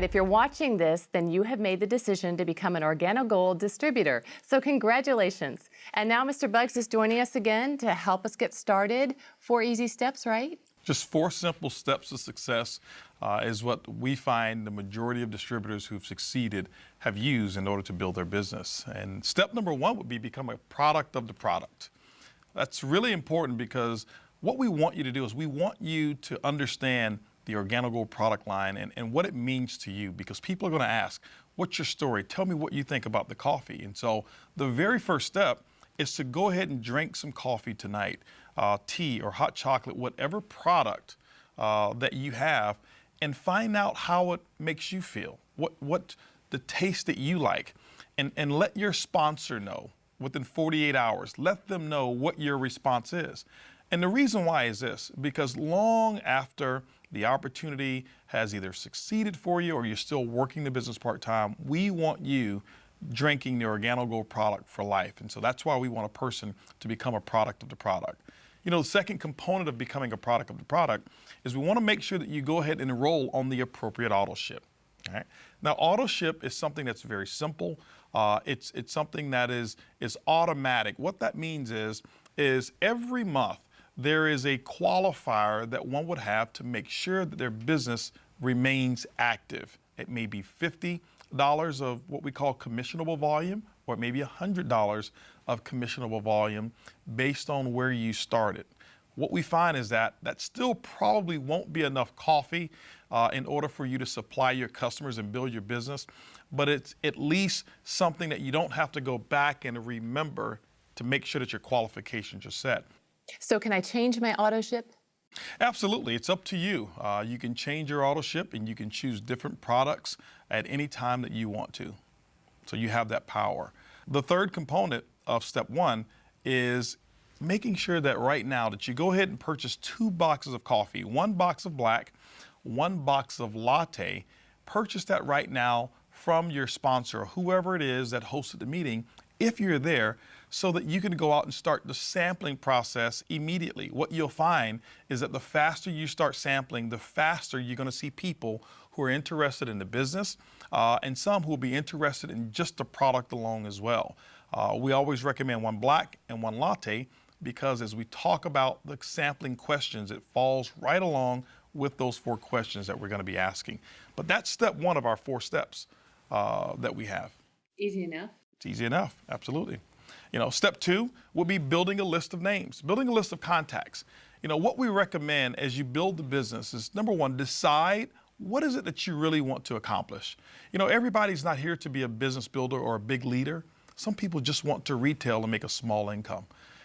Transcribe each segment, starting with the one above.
right, if you're watching this, then you have made the decision to become an OrganoGold distributor. So congratulations. And now Mr. Buggs is joining us again to help us get started. 4 easy steps, right? Just 4 simple steps to success is what we find the majority of distributors who've succeeded have used in order to build their business. And step number 1 would be become a product of the product. That's really important because what we want you to do is we want you to understand the OrganoGold product line and what it means to you, because people are going to ask, what's your story? Tell me what you think about the coffee. And so the very first step is to go ahead and drink some coffee tonight, tea or hot chocolate, whatever product that you have, and find out how it makes you feel, what the taste that you like, and let your sponsor know within 48 hours. Let them know what your response is. And the reason why is this, because long after the opportunity has either succeeded for you or you're still working the business part-time, we want you drinking the OrganoGold product for life. And so that's why we want a person to become a product of the product. You know, the second component of becoming a product of the product is we want to make sure that you go ahead and enroll on the appropriate auto ship. All right? Now, auto ship is something that's very simple. It's something that is automatic. What that means is every month there is a qualifier that one would have to make sure that their business remains active. It may be $50 of what we call commissionable volume, or it may be $100 of commissionable volume based on where you started. What we find is that still probably won't be enough coffee in order for you to supply your customers and build your business, but it's at least something that you don't have to go back and remember to make sure that your qualifications are set. So can I change my auto ship? Absolutely, it's up to you. You can change your auto ship and you can choose different products at any time that you want to. So you have that power. The third component of step 1 is making sure that right now that you go ahead and purchase 2 boxes of coffee, 1 box of black, 1 box of latte. Purchase that right now from your sponsor, whoever it is that hosted the meeting, if you're there, so that you can go out and start the sampling process immediately. What you'll find is that the faster you start sampling, the faster you're going to see people who are interested in the business and some who will be interested in just the product alone as well. We always recommend 1 black and 1 latte because as we talk about the sampling questions, it falls right along with those 4 questions that we're going to be asking. But that's step 1 of our 4 steps that we have. Easy enough. It's easy enough, absolutely. You know, step 2 will be building a list of names, building a list of contacts. You know, what we recommend as you build the business is, number 1, decide what is it that you really want to accomplish. You know, everybody's not here to be a business builder or a big leader. Some people just want to retail and make a small income.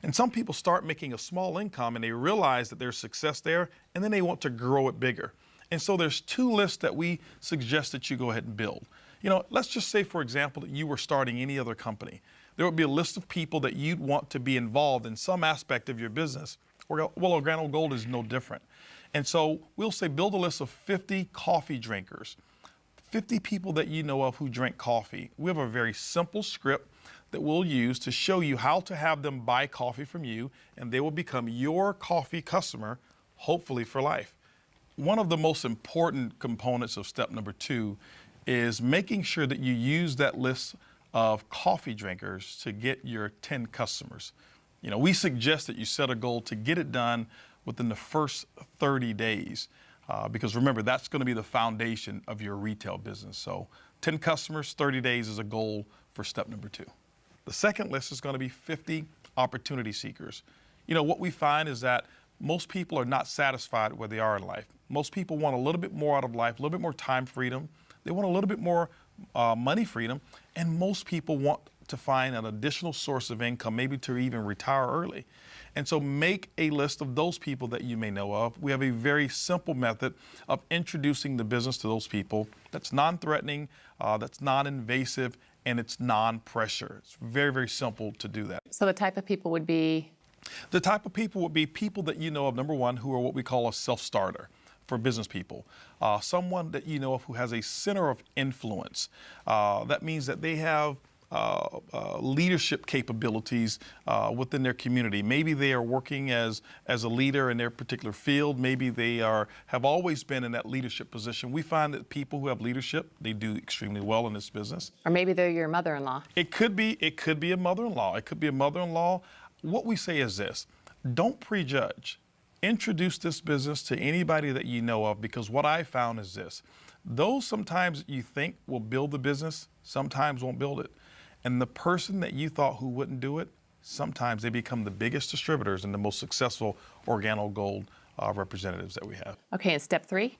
And some people start making a small income and they realize that there's success there and then they want to grow it bigger. And so there's 2 lists that we suggest that you go ahead and build. You know, let's just say, for example, that you were starting any other company. There would be a list of people that you'd want to be involved in some aspect of your business. Well, OrganoGold is no different. And so we'll say build a list of 50 coffee drinkers, 50 people that you know of who drink coffee. We have a very simple script that we'll use to show you how to have them buy coffee from you, and they will become your coffee customer, hopefully for life. One of the most important components of step number 2 is making sure that you use that list of coffee drinkers to get your 10 customers. You know, we suggest that you set a goal to get it done within the first 30 days because remember, that's going to be the foundation of your retail business. So 10 customers, 30 days is a goal for step number 2. The second list is going to be 50 opportunity seekers. You know, what we find is that most people are not satisfied where they are in life. Most people want a little bit more out of life, a little bit more time freedom. They want a little bit more money freedom, and most people want to find an additional source of income, maybe to even retire early. And so make a list of those people that you may know of. We have a very simple method of introducing the business to those people that's non-threatening, that's non-invasive, and it's non-pressure. It's very, very simple to do that. So the type of people would be? The type of people would be people that you know of, number 1, who are what we call a self-starter for business people. Someone that you know of who has a center of influence. That means that they have leadership capabilities within their community. Maybe they are working as a leader in their particular field. Maybe they have always been in that leadership position. We find that people who have leadership, they do extremely well in this business. Or maybe they're your mother-in-law. It could be a mother-in-law. It could be a mother-in-law. What we say is this: don't prejudge. Introduce this business to anybody that you know of, because what I found is this: those sometimes you think will build the business, sometimes won't build it. And the person that you thought who wouldn't do it, sometimes they become the biggest distributors and the most successful OrganoGold representatives that we have. Okay, and step 3?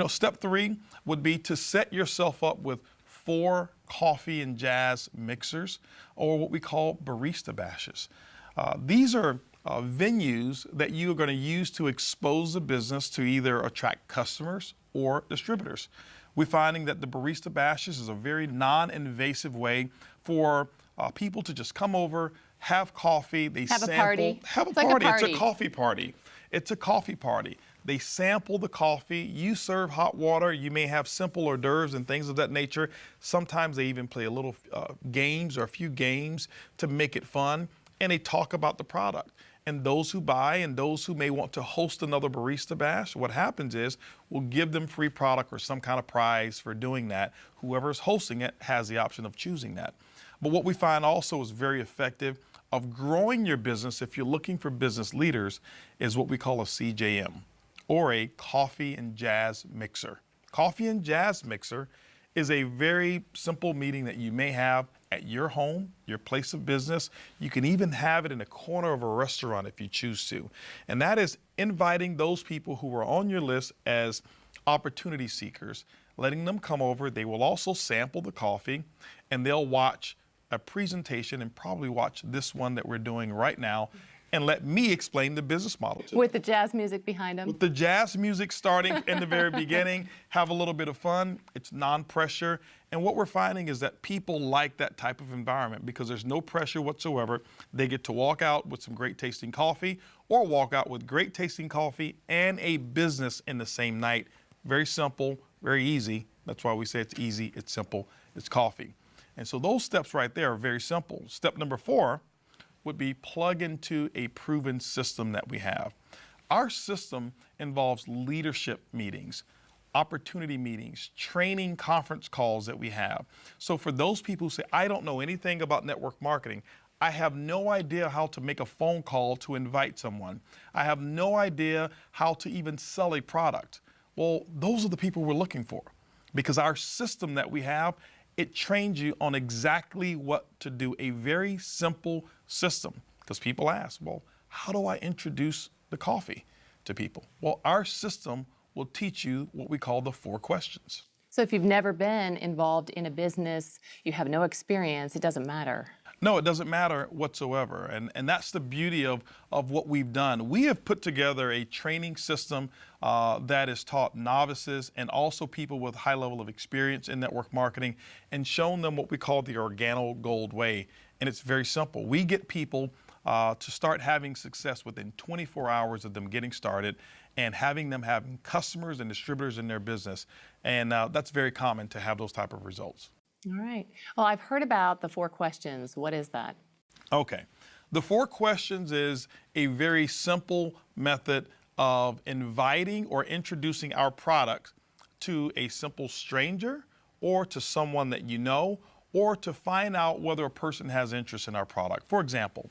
Step 3 would be to set yourself up with 4 coffee and jazz mixers, or what we call barista bashes. These are venues that you are going to use to expose the business to either attract customers or distributors. We're finding that the barista bashes is a very non-invasive way for people to just come over, have coffee, they have sample, a party. have a It's like party. a It's party. a coffee party. It's a coffee party. They sample the coffee. You serve hot water. You may have simple hors d'oeuvres and things of that nature. Sometimes they even play a little games or a few games to make it fun, and they talk about the product. And those who buy and those who may want to host another barista bash, what happens is we'll give them free product or some kind of prize for doing that. Whoever's hosting it has the option of choosing that. But what we find also is very effective of growing your business, if you're looking for business leaders, is what we call a CJM, or a coffee and jazz mixer. Coffee and jazz mixer is a very simple meeting that you may have at your home, your place of business. You can even have it in a corner of a restaurant if you choose to. And that is inviting those people who are on your list as opportunity seekers, letting them come over. They will also sample the coffee, and they'll watch a presentation, and probably watch this one that we're doing right now, and let me explain the business model to them. With the jazz music behind them. With the jazz music starting in the very beginning, have a little bit of fun. It's non-pressure. And what we're finding is that people like that type of environment because there's no pressure whatsoever. They get to walk out with some great tasting coffee, or walk out with great tasting coffee and a business in the same night. Very simple, very easy. That's why we say it's easy, it's simple, it's coffee. And so those steps right there are very simple. Step number 4 would be plug into a proven system that we have. Our system involves leadership meetings, opportunity meetings, training conference calls that we have. So for those people who say, I don't know anything about network marketing, I have no idea how to make a phone call to invite someone, I have no idea how to even sell a product. Well, those are the people we're looking for, because our system that we have, it trains you on exactly what to do. A very simple system. Because people ask, well, how do I introduce the coffee to people? Well, our system will teach you what we call the 4 questions. So if you've never been involved in a business, you have no experience, it doesn't matter. No, it doesn't matter whatsoever. And that's the beauty of what we've done. We have put together a training system that is taught novices and also people with high level of experience in network marketing, and shown them what we call the OrganoGold way. And it's very simple. We get people to start having success within 24 hours of them getting started, and having them having customers and distributors in their business. And that's very common to have those type of results. All right. Well, I've heard about the 4 questions. What is that? Okay. The 4 questions is a very simple method of inviting or introducing our product to a simple stranger, or to someone that you know, or to find out whether a person has interest in our product. For example,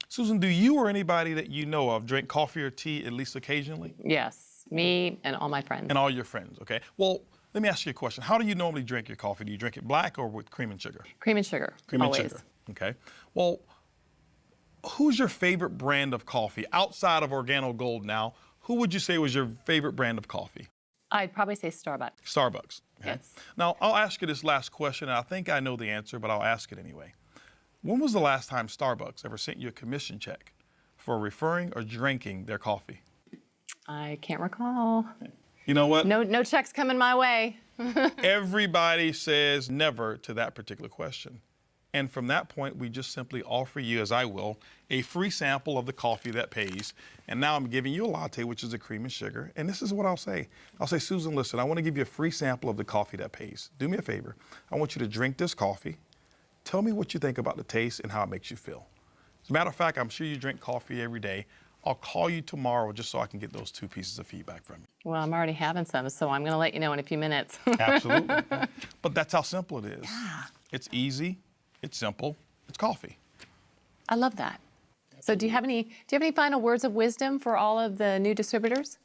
Susan, do you or anybody that you know of drink coffee or tea at least occasionally? Yes, me and all my friends. And all your friends, okay? Well, let me ask you a question. How do you normally drink your coffee? Do you drink it black or with cream and sugar? Cream and sugar, Cream always. and sugar, okay. Well, who's your favorite brand of coffee? Outside of OrganoGold now, who would you say was your favorite brand of coffee? I'd probably say Starbucks. Starbucks. Okay. Yes. Now, I'll ask you this last question, and I think I know the answer, but I'll ask it anyway. When was the last time Starbucks ever sent you a commission check for referring or drinking their coffee? I can't recall. You know what? No checks coming my way. Everybody says never to that particular question. And from that point, we just simply offer you, as I will, a free sample of the coffee that pays. And now I'm giving you a latte, which is a cream and sugar. And this is what I'll say. I'll say, Susan, listen, I want to give you a free sample of the coffee that pays. Do me a favor. I want you to drink this coffee. Tell me what you think about the taste and how it makes you feel. As a matter of fact, I'm sure you drink coffee every day. I'll call you tomorrow just so I can get those 2 pieces of feedback from you. Well, I'm already having some, so I'm going to let you know in a few minutes. Absolutely. But that's how simple it is. Yeah. It's easy, it's simple, it's coffee. I love that. So do you have any final words of wisdom for all of the new distributors?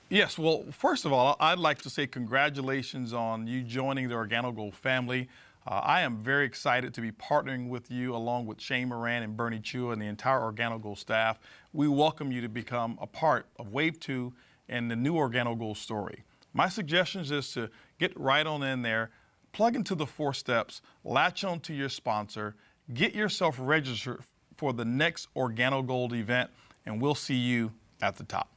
Yes, well, first of all, I'd like to say congratulations on you joining the OrganoGold family. I am very excited to be partnering with you along with Shane Moran and Bernie Chua and the entire OrganoGold staff. We welcome you to become a part of Wave 2 and the new OrganoGold story. My suggestion is to get right on in there, plug into the 4 steps, latch on to your sponsor, get yourself registered for the next OrganoGold event, and we'll see you at the top.